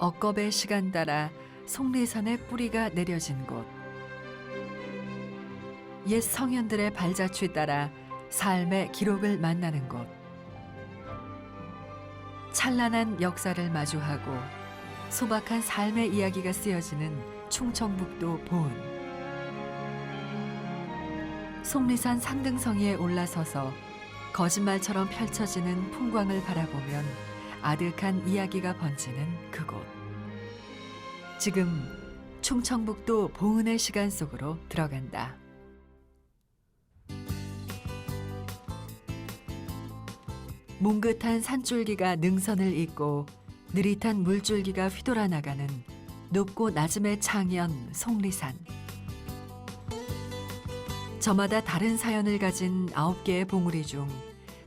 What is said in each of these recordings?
억겁의 시간 따라 속리산의 뿌리가 내려진 곳. 옛 성현들의 발자취 따라 삶의 기록을 만나는 곳. 찬란한 역사를 마주하고 소박한 삶의 이야기가 쓰여지는 충청북도 보은. 속리산 상등성이에 올라서서 거짓말처럼 펼쳐지는 풍광을 바라보면 아득한 이야기가 번지는 그곳. 지금 충청북도 보은의 시간 속으로 들어간다. 뭉긋한 산줄기가 능선을 잇고 느릿한 물줄기가 휘돌아 나가는 높고 낮음의 창연 속리산. 저마다 다른 사연을 가진 9개의 봉우리 중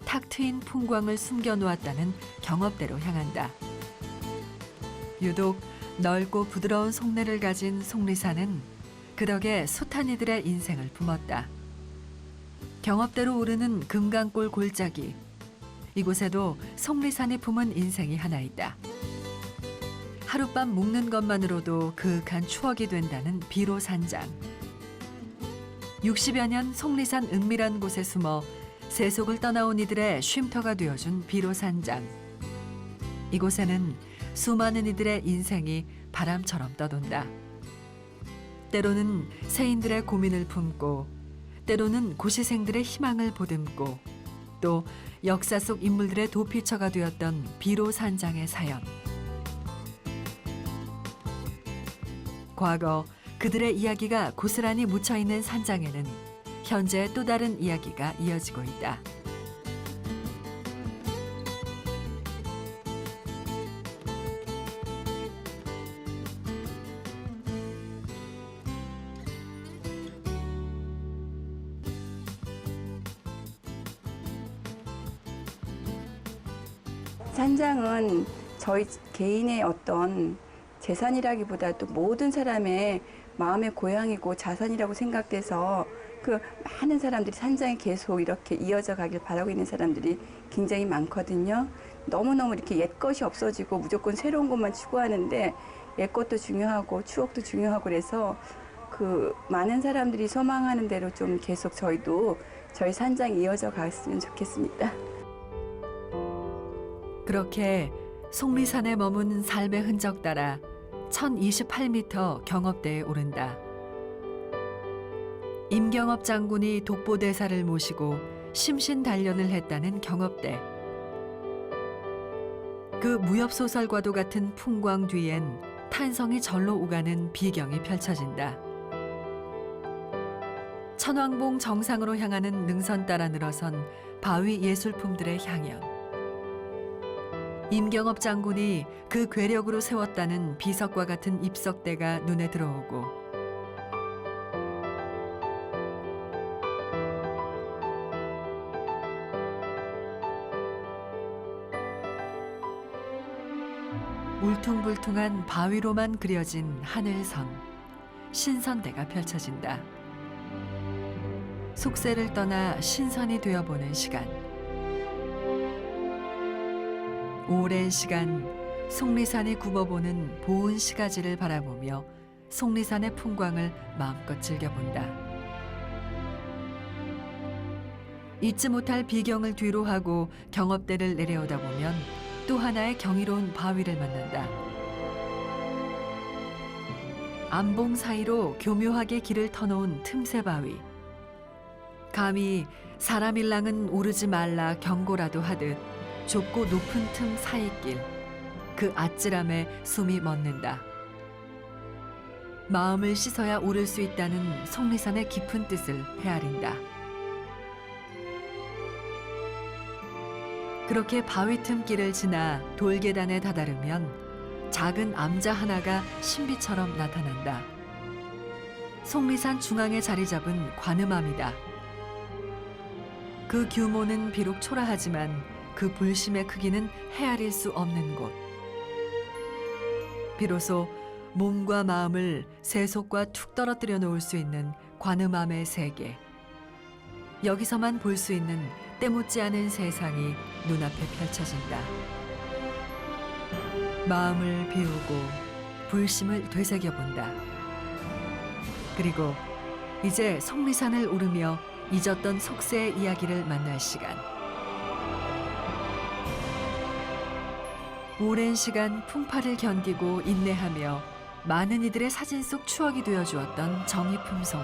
탁 트인 풍광을 숨겨놓았다는 경업대로 향한다. 유독 넓고 부드러운 속내를 가진 속리산은 그 덕에 숱한 이들의 인생을 품었다. 경업대로 오르는 금강골 골짜기. 이곳에도 속리산이 품은 인생이 하나 있다. 하룻밤 묵는 것만으로도 그윽한 추억이 된다는 비로산장. 60여 년 속리산 은밀한 곳에 숨어 세속을 떠나온 이들의 쉼터가 되어준 비로산장. 이곳에는 수많은 이들의 인생이 바람처럼 떠돈다. 때로는 세인들의 고민을 품고, 때로는 고시생들의 희망을 보듬고, 또 역사 속 인물들의 도피처가 되었던 비로산장의 사연. 과거 그들의 이야기가 고스란히 묻혀있는 산장에는 현재의 또 다른 이야기가 이어지고 있다. 산장은 저희 개인의 어떤 재산이라기보다도 모든 사람의 마음의 고향이고 자산이라고 생각돼서 그 많은 사람들이 산장에 계속 이렇게 이어져 가길 바라고 있는 사람들이 굉장히 많거든요. 너무너무 이렇게 옛 것이 없어지고 무조건 새로운 것만 추구하는데 옛 것도 중요하고 추억도 중요하고 그래서 그 많은 사람들이 소망하는 대로 좀 계속 저희도 저희 산장이 이어져 갔으면 좋겠습니다. 그렇게 속리산에 머문 삶의 흔적 따라 1028m 경업대에 오른다. 임경업 장군이 독보대사를 모시고 심신단련을 했다는 경업대. 그 무협소설과도 같은 풍광 뒤엔 탄성이 절로 오가는 비경이 펼쳐진다. 천왕봉 정상으로 향하는 능선 따라 늘어선 바위 예술품들의 향연. 임경업 장군이 그 괴력으로 세웠다는 비석과 같은 입석대가 눈에 들어오고, 울퉁불퉁한 바위로만 그려진 하늘선, 신선대가 펼쳐진다. 속세를 떠나 신선이 되어보는 시간. 오랜 시간 속리산이 굽어보는 보은 시가지를 바라보며 속리산의 풍광을 마음껏 즐겨본다. 잊지 못할 비경을 뒤로 하고 경업대를 내려오다 보면 또 하나의 경이로운 바위를 만난다. 암봉 사이로 교묘하게 길을 터놓은 틈새 바위. 감히 사람 일랑은 오르지 말라 경고라도 하듯 좁고 높은 틈 사이길, 그 아찔함에 숨이 멎는다. 마음을 씻어야 오를 수 있다는 속리산의 깊은 뜻을 헤아린다. 그렇게 바위 틈길을 지나 돌계단에 다다르면 작은 암자 하나가 신비처럼 나타난다. 속리산 중앙에 자리 잡은 관음암이다. 그 규모는 비록 초라하지만 그 불심의 크기는 헤아릴 수 없는 곳. 비로소 몸과 마음을 세속과 툭 떨어뜨려 놓을 수 있는 관음암의 세계. 여기서만 볼 수 있는 때묻지 않은 세상이 눈앞에 펼쳐진다. 마음을 비우고 불심을 되새겨본다. 그리고 이제 속리산을 오르며 잊었던 속세의 이야기를 만날 시간. 오랜 시간 풍파를 견디고 인내하며 많은 이들의 사진 속 추억이 되어주었던 정이품송.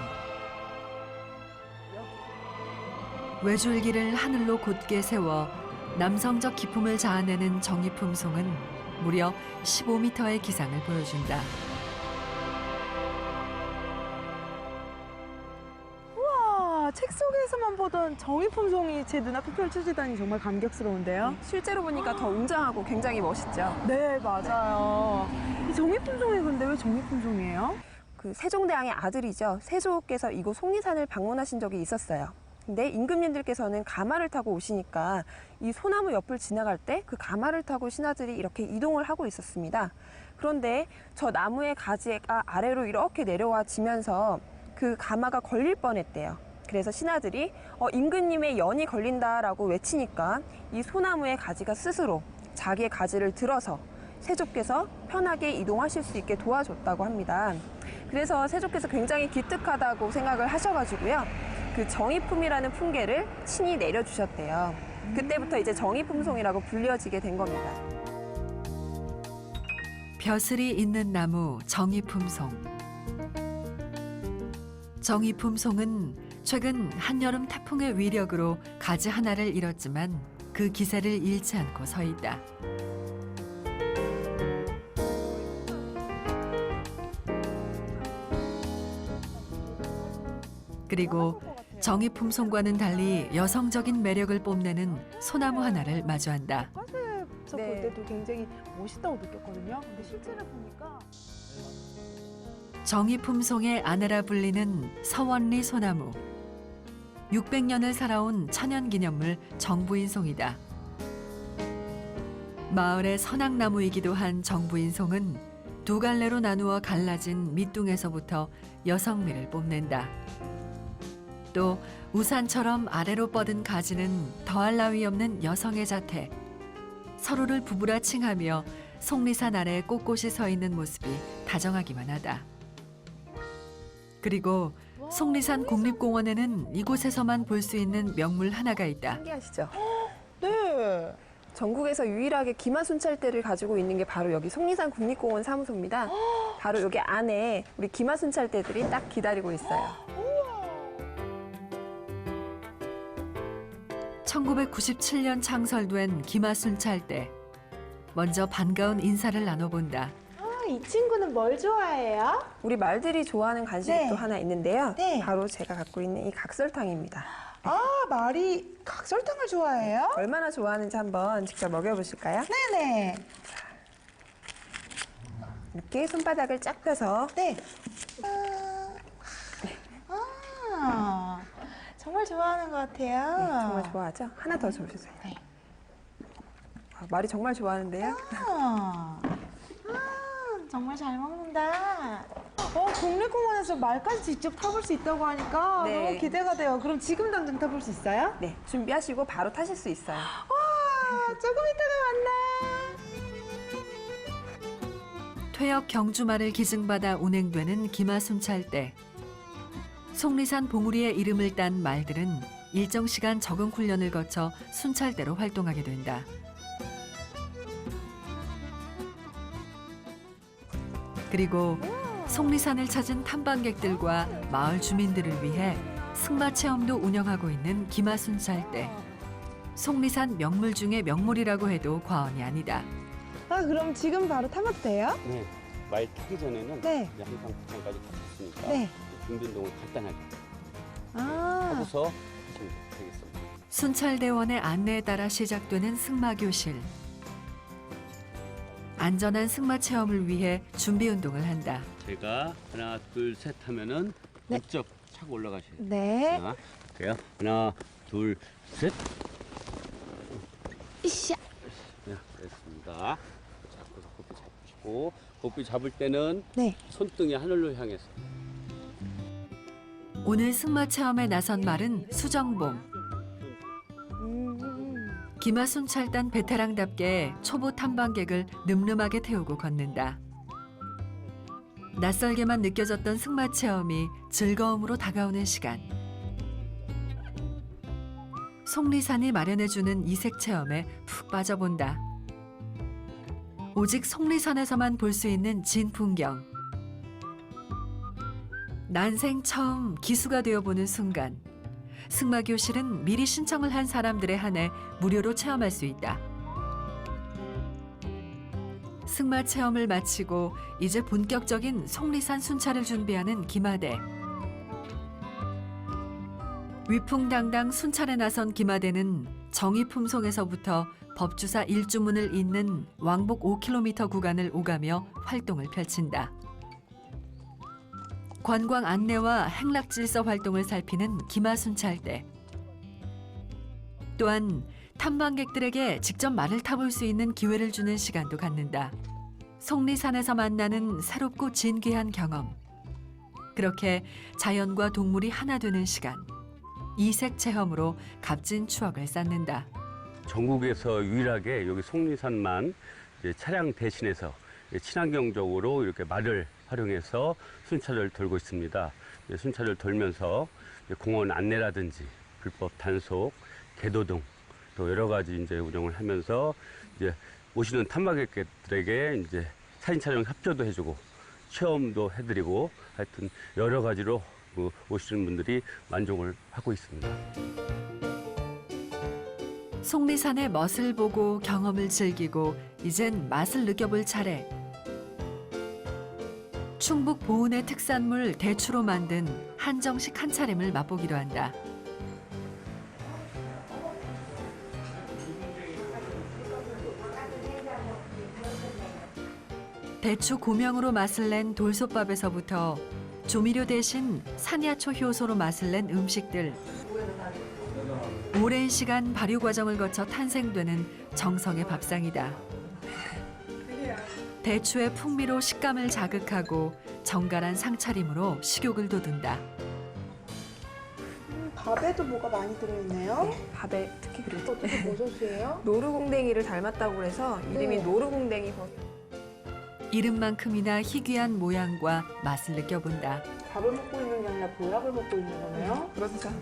외줄기를 하늘로 곧게 세워 남성적 기품을 자아내는 정이품송은 무려 15m의 기상을 보여준다. 우와, 책 속에서만 보던 정이품송이 제 눈앞에 펼쳐지다니 정말 감격스러운데요? 실제로 보니까 더 웅장하고 굉장히 멋있죠. 네, 맞아요. 이 정이품송이 근데 왜 정이품송이에요? 그 세종대왕의 아들이죠. 세조께서 이곳 속리산을 방문하신 적이 있었어요. 근데 임금님들께서는 가마를 타고 오시니까 이 소나무 옆을 지나갈 때 그 가마를 타고 신하들이 이렇게 이동을 하고 있었습니다. 그런데 저 나무의 가지가 아래로 이렇게 내려와 지면서 그 가마가 걸릴 뻔했대요. 그래서 신하들이 임금님의 연이 걸린다라고 외치니까 이 소나무의 가지가 스스로 자기의 가지를 들어서 세조께서 편하게 이동하실 수 있게 도와줬다고 합니다. 그래서 세조께서 굉장히 기특하다고 생각을 하셔가지고요. 그 정이품이라는 풍계를 친히 내려주셨대요. 그때부터 이제 정이품송이라고 불려지게 된 겁니다. 벼슬이 있는 나무 정이품송. 정이품송은 최근 한여름 태풍의 위력으로 가지 하나를 잃었지만 그 기세를 잃지 않고 서 있다. 그리고 정이품송과는 달리 여성적인 매력을 뽐내는 소나무 하나를 마주한다. 가세에서 네. 볼 때도 굉장히 멋있다고 느꼈거든요. 근데 실제로 보니까 정이품송의 아내라 불리는 서원리 소나무. 600년을 살아온 천연기념물 정부인송이다. 마을의 선악나무이기도 한 정부인송은 두 갈래로 나누어 갈라진 밑둥에서부터 여성미를 뽐낸다. 또 우산처럼 아래로 뻗은 가지는 더할 나위 없는 여성의 자태. 서로를 부부라칭하며 속리산 아래 꼿꼿이 서 있는 모습이 다정하기만 하다. 그리고 속리산 국립공원에는 이곳에서만 볼 수 있는 명물 하나가 있다. 신기하시죠? 네. 전국에서 유일하게 기마순찰대를 가지고 있는 게 바로 여기 속리산 국립공원 사무소입니다. 바로 여기 안에 우리 기마순찰대들이 딱 기다리고 있어요. 1997년 창설된 기마순찰대. 먼저 반가운 인사를 나눠본다. 이 친구는 뭘 좋아해요? 우리 말들이 좋아하는 간식이 네. 또 하나 있는데요. 네. 바로 제가 갖고 있는 이 각설탕입니다. 아, 말이 각설탕을 좋아해요? 얼마나 좋아하는지 한번 직접 먹여보실까요? 네네. 이렇게 손바닥을 쫙 펴서 네. 아, 정말 좋아하는 것 같아요. 네, 정말 좋아하죠? 하나 더 줘주세요. 네. 말이 정말 좋아하는데요. 정말 잘 먹는다. 국립공원에서 말까지 직접 타볼 수 있다고 하니까 네. 너무 기대가 돼요. 그럼 지금 당장 타볼 수 있어요? 네, 준비하시고 바로 타실 수 있어요. 와, 조금 이따가 만나. 퇴역 경주마를 기증받아 운행되는 기마순찰대. 속리산 봉우리의 이름을 딴 말들은 일정 시간 적응 훈련을 거쳐 순찰대로 활동하게 된다. 그리고 속리산을 찾은 탐방객들과 마을 주민들을 위해 승마 체험도 운영하고 있는 기마순찰대. 속리산 명물 중의 명물이라고 해도 과언이 아니다. 아, 그럼 지금 바로 타봐도 돼요? 네, 말 타기 전에는 네. 이제 항상 부산까지 갔었으니까 네. 준비 운동을 간단하게 아, 하고서 하시면 되겠습니다. 순찰대원의 안내에 따라 시작되는 승마 교실. 안전한 승마 체험을 위해 준비 운동을 한다. 제가 하나, 둘, 셋 하면은 네. 번쩍 차고 올라가셔야 돼요. 네. 자, 그래요. 하나, 둘, 셋. 이샤. 네, 됐습니다. 자, 그래서 고삐 잡으시고 고삐 잡을 때는 네. 손등이 하늘로 향해서. 오늘 승마 체험에 나선 말은 수정봉. 기마순찰단 베테랑답게 초보 탐방객을 늠름하게 태우고 걷는다. 낯설게만 느껴졌던 승마 체험이 즐거움으로 다가오는 시간. 속리산이 마련해주는 이색 체험에 푹 빠져본다. 오직 속리산에서만 볼 수 있는 진풍경. 난생 처음 기수가 되어보는 순간. 승마교실은 미리 신청을 한 사람들에 한해 무료로 체험할 수 있다. 승마 체험을 마치고 이제 본격적인 속리산 순찰을 준비하는 기마대. 위풍당당 순찰에 나선 기마대는 정의품송에서부터 법주사 일주문을 잇는 왕복 5km 구간을 오가며 활동을 펼친다. 관광 안내와 행락질서 활동을 살피는 기마순찰대. 또한 탐방객들에게 직접 말을 타볼 수 있는 기회를 주는 시간도 갖는다. 속리산에서 만나는 새롭고 진귀한 경험. 그렇게 자연과 동물이 하나 되는 시간. 이색 체험으로 값진 추억을 쌓는다. 전국에서 유일하게 여기 속리산만 이제 차량 대신해서 친환경적으로 이렇게 말을 활용해서 순찰을 돌고 있습니다. 순찰을 돌면서 공원 안내라든지 불법 단속, 계도 등 또 여러 가지 이제 운영을 하면서 이제 오시는 탐방객들에게 이제 사진 촬영 협조도 해주고 체험도 해드리고 하여튼 여러 가지로 오시는 분들이 만족을 하고 있습니다. 속리산의 멋을 보고 경험을 즐기고 이젠 맛을 느껴볼 차례. 충북 보은의 특산물 대추로 만든 한정식 한 차림을 맛보기로 한다. 대추 고명으로 맛을 낸 돌솥밥에서부터 조미료 대신 산야초 효소로 맛을 낸 음식들. 오랜 시간 발효 과정을 거쳐 탄생되는 정성의 밥상이다. 대추의 풍미로 식감을 자극하고 정갈한 상차림으로 식욕을 돋운다. 밥에도 뭐가 많이 들어있네요. 밥에 특히 그리고 어떻게 버섯이에요? 노루궁뎅이를 닮았다고 해서 이름이 네. 노루궁뎅이 버섯. 이름만큼이나 희귀한 모양과 맛을 느껴본다. 밥을 먹고 있는 게 아니라 보약을 먹고 있는 거네요. 그렇죠.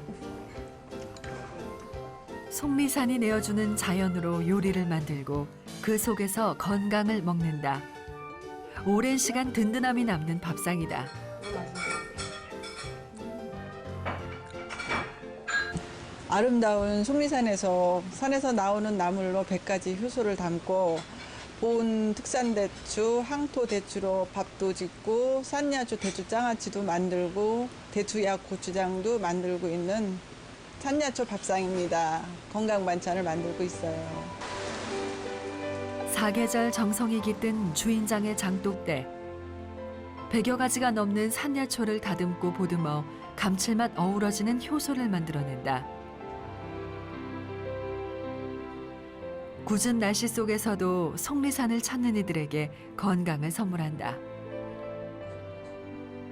속리산이 내어주는 자연으로 요리를 만들고 그 속에서 건강을 먹는다. 오랜 시간 든든함이 남는 밥상이다. 아름다운 속리산에서 산에서 나오는 나물로 100가지 효소를 담고 보은 특산 대추, 항토 대추로 밥도 짓고 산야초 대추 장아찌도 만들고 대추약 고추장도 만들고 있는 산야초 밥상입니다. 건강 반찬을 만들고 있어요. 사계절 정성이 깃든 주인장의 장독대. 100여 가지가 넘는 산야초를 다듬고 보듬어 감칠맛 어우러지는 효소를 만들어낸다. 굳은 날씨 속에서도 속리산을 찾는 이들에게 건강을 선물한다.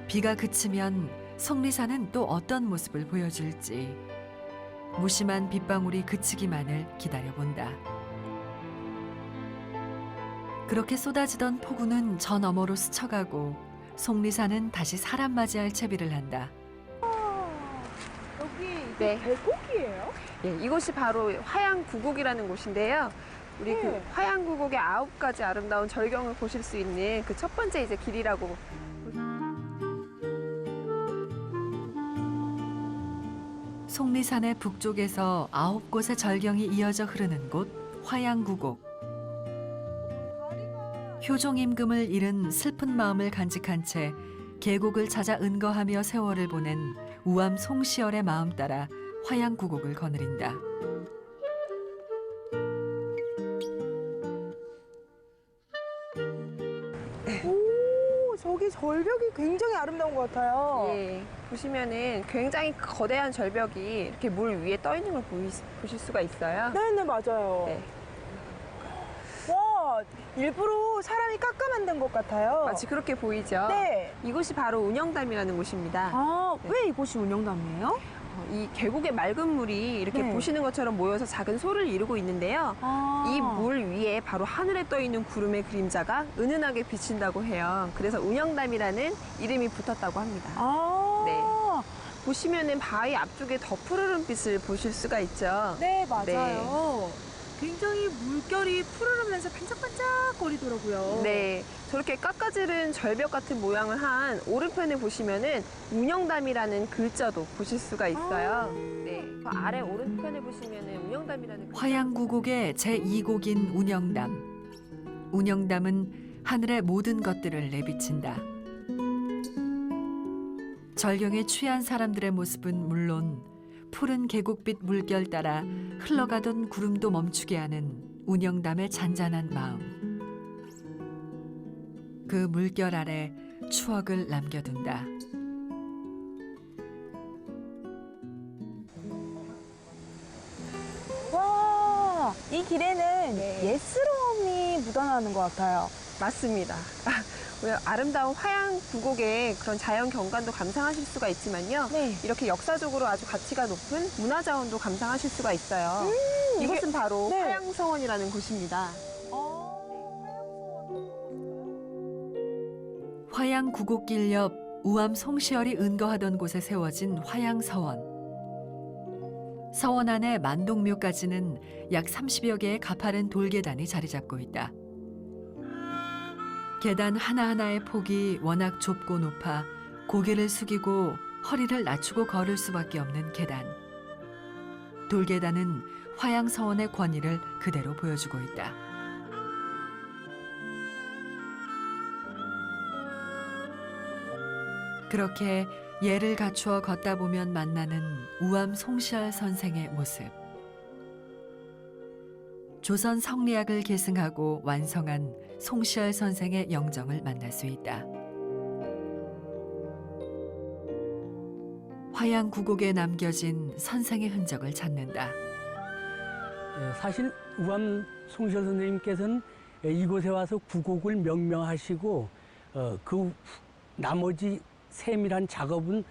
비가 그치면 속리산은 또 어떤 모습을 보여줄지 무심한 빗방울이 그치기만을 기다려본다. 그렇게 쏟아지던 폭우는 저 너머로 스쳐가고 속리산은 다시 사람 맞이할 채비를 한다. 여기 네. 계곡이에요? 예, 이곳이 바로 화양구곡이라는 곳인데요. 우리 네. 그 화양구곡의 9가지 아름다운 절경을 보실 수 있는 그 첫 번째 이제 길이라고. 속리산의 북쪽에서 9곳의 절경이 이어져 흐르는 곳 화양구곡. 효종 임금을 잃은 슬픈 마음을 간직한 채 계곡을 찾아 은거하며 세월을 보낸 우암 송시열의 마음 따라 화양구곡을 거느린다. 오, 저기 절벽이 굉장히 아름다운 것 같아요. 예, 보시면은 굉장히 거대한 절벽이 이렇게 물 위에 떠 있는 걸 보실 수가 있어요. 네네, 맞아요. 네. 와, 일부러 사람이 깎아 만든 것 같아요. 마치 그렇게 보이죠? 네. 이곳이 바로 운영담이라는 곳입니다. 아, 왜 이곳이 운영담이에요? 이 계곡의 맑은 물이 이렇게 네. 보시는 것처럼 모여서 작은 소를 이루고 있는데요. 이 물 위에 바로 하늘에 떠 있는 구름의 그림자가 은은하게 비친다고 해요. 그래서 운영담이라는 이름이 붙었다고 합니다. 네. 보시면은 바위 앞쪽에 더 푸르른 빛을 보실 수가 있죠. 네, 맞아요. 굉장히 물결이 푸르르면서 반짝반짝거리더라고요. 네, 저렇게 깎아지른 절벽 같은 모양을 한 오른편에 보시면은 운영담이라는 글자도 보실 수가 있어요. 네, 그 아래 오른편에 보시면은 운영담이라는 글자. 화양구곡의 제2곡인 운영담. 운영담은 하늘의 모든 것들을 내비친다. 절경에 취한 사람들의 모습은 물론 푸른 계곡빛 물결 따라 흘러가던 구름도 멈추게 하는 운영담의 잔잔한 마음. 그 물결 아래 추억을 남겨둔다. 와, 이 길에는 옛스러움이 묻어나는 것 같아요. 맞습니다. 오늘 아름다운 화양 구곡의 그런 자연 경관도 감상하실 수가 있지만요. 네. 이렇게 역사적으로 아주 가치가 높은 문화자원도 감상하실 수가 있어요. 이곳은 바로 네. 화양서원이라는 곳입니다. 화양구곡길 옆 우암 송시열이 은거하던 곳에 세워진 화양서원. 서원 안에 만동묘까지는 약 30여 개의 가파른 돌계단이 자리 잡고 있다. 계단 하나하나의 폭이 워낙 좁고 높아 고개를 숙이고 허리를 낮추고 걸을 수밖에 없는 계단. 돌계단은 화양서원의 권위를 그대로 보여주고 있다. 그렇게 예를 갖추어 걷다 보면 만나는 우암 송시열 선생의 모습. 조선 성리학을 계승하고 완성한 송시열 선생의 영정을 만날 수 있다. 화양구곡에 남겨진 선생의 흔적을 찾는다. 사실 우암 송시열 선생님께서는 이곳에 와서 구곡을 명명하시고 그 나머지 세밀한 작업은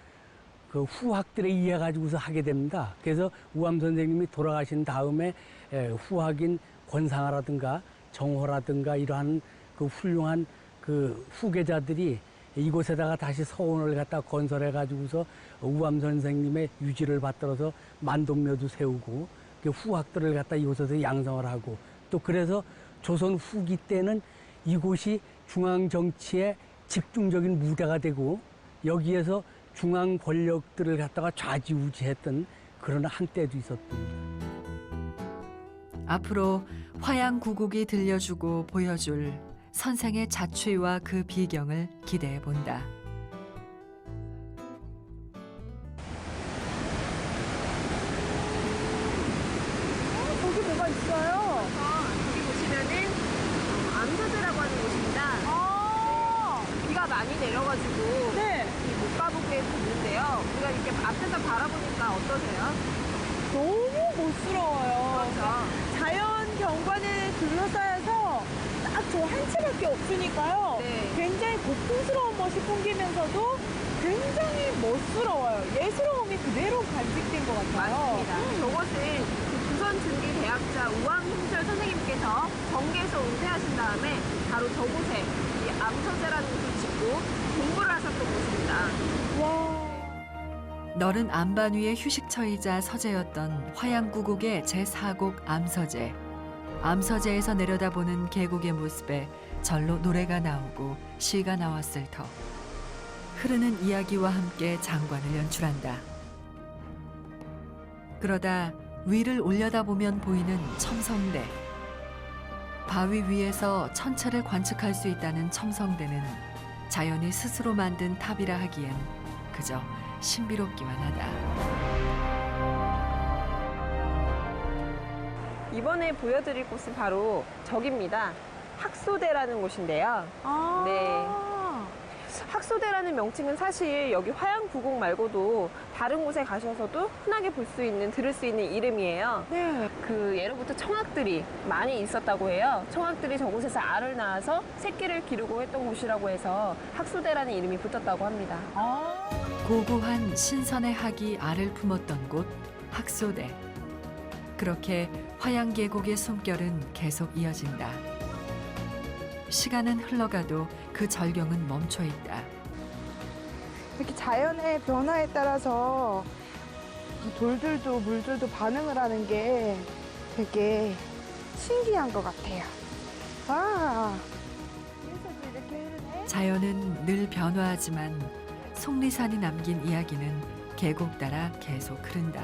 그 후학들에 의해 가지고서 하게 됩니다. 그래서 우암 선생님이 돌아가신 다음에 후학인 권상아라든가 정호라든가 이러한 그 훌륭한 그 후계자들이 이곳에다가 다시 서원을 갖다 건설해 가지고서 우암 선생님의 유지를 받들어서 만동묘도 세우고 그 후학들을 갖다 이곳에서 양성을 하고 또 그래서 조선 후기 때는 이곳이 중앙 정치의 집중적인 무대가 되고 여기에서 중앙 권력들을 갖다가 좌지우지했던 그런 한때도 있었습니다. 앞으로 화양구곡이 들려주고 보여줄 선생의 자취와 그 비경을 기대해 본다. 저기 뭐가 있어요? 여기 보시면은 암서재라고 하는 곳입니다. 비가 많이 내려가지고 네. 이 목가부부에 있는데요. 우리가 이렇게 앞에서 바라보니까 어떠세요? 너무 멋스러워요. 그렇죠. 자연 경관에 둘러싸여서 딱 저 한 채밖에 없으니까요. 네. 굉장히 고풍스러운 멋이 풍기면서도 굉장히 멋스러워요. 예스러움이 그대로 간직된 것 같아요. 맞습니다. 저것은 그 조선중기대학자 우암송시열 선생님께서 정계에서 은퇴하신 다음에 바로 저곳에 이 암서재라는 곳을 짓고 공부를 하셨던 곳입니다. 와. 너른 안반 위의 휴식처이자 서재였던 화양구곡의 제4곡 암서재. 암서재에서 내려다보는 계곡의 모습에 절로 노래가 나오고 시가 나왔을 터. 흐르는 이야기와 함께 장관을 연출한다. 그러다 위를 올려다보면 보이는 첨성대. 바위 위에서 천체를 관측할 수 있다는 첨성대는 자연이 스스로 만든 탑이라 하기엔 그저 신비롭기만 하다. 이번에 보여드릴 곳은 바로 저기입니다. 학소대라는 곳인데요. 네. 학소대라는 명칭은 사실 여기 화양구곡 말고도 다른 곳에 가셔서도 흔하게 볼 수 있는, 들을 수 있는 이름이에요. 네. 그 예로부터 청학들이 많이 있었다고 해요. 청학들이 저곳에서 알을 낳아서 새끼를 기르고 했던 곳이라고 해서 학소대라는 이름이 붙었다고 합니다. 고고한 신선의 학이 알을 품었던 곳 학소대. 그렇게 화양계곡의 숨결은 계속 이어진다. 시간은 흘러가도 그 절경은 멈춰 있다. 이렇게 자연의 변화에 따라서 이 돌들도 물들도 반응을 하는 게 되게 신기한 것 같아요. 와, 여기서도 이렇게 흐르네. 자연은 늘 변화하지만 속리산이 남긴 이야기는 계곡 따라 계속 흐른다.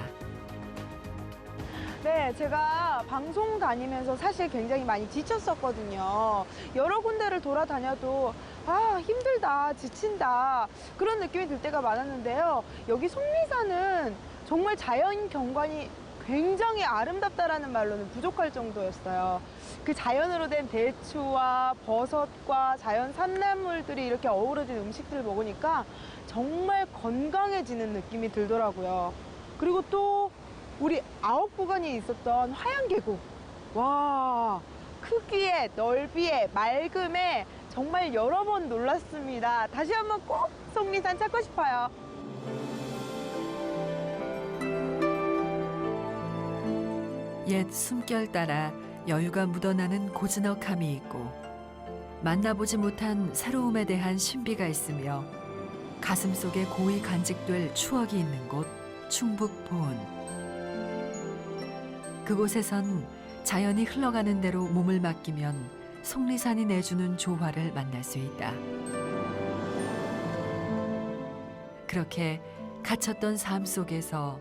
네, 제가 방송 다니면서 사실 굉장히 많이 지쳤었거든요. 여러 군데를 돌아다녀도 아, 힘들다, 지친다 그런 느낌이 들 때가 많았는데요. 여기 속리산은 정말 자연 경관이 굉장히 아름답다라는 말로는 부족할 정도였어요. 그 자연으로 된 대추와 버섯과 자연 산나물들이 이렇게 어우러진 음식들을 먹으니까 정말 건강해지는 느낌이 들더라고요. 그리고 또 우리 아홉구간이 있었던 화양계곡. 와, 크기에 넓이에 맑음에 정말 여러 번 놀랐습니다. 다시 한번 꼭 속리산 찾고 싶어요. 옛 숨결 따라 여유가 묻어나는 고즈넉함이 있고 만나보지 못한 새로움에 대한 신비가 있으며 가슴속에 고이 간직될 추억이 있는 곳 충북보은. 그곳에선 자연이 흘러가는 대로 몸을 맡기면 속리산이 내주는 조화를 만날 수 있다. 그렇게 갇혔던 삶 속에서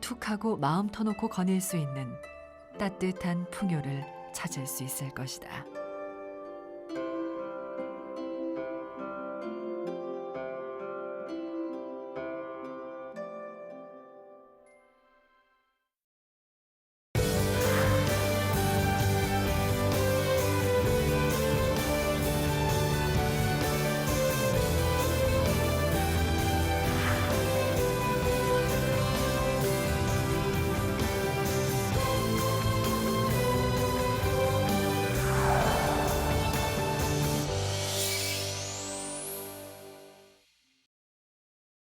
툭 하고 마음 터놓고 거닐 수 있는 따뜻한 풍요를 찾을 수 있을 것이다.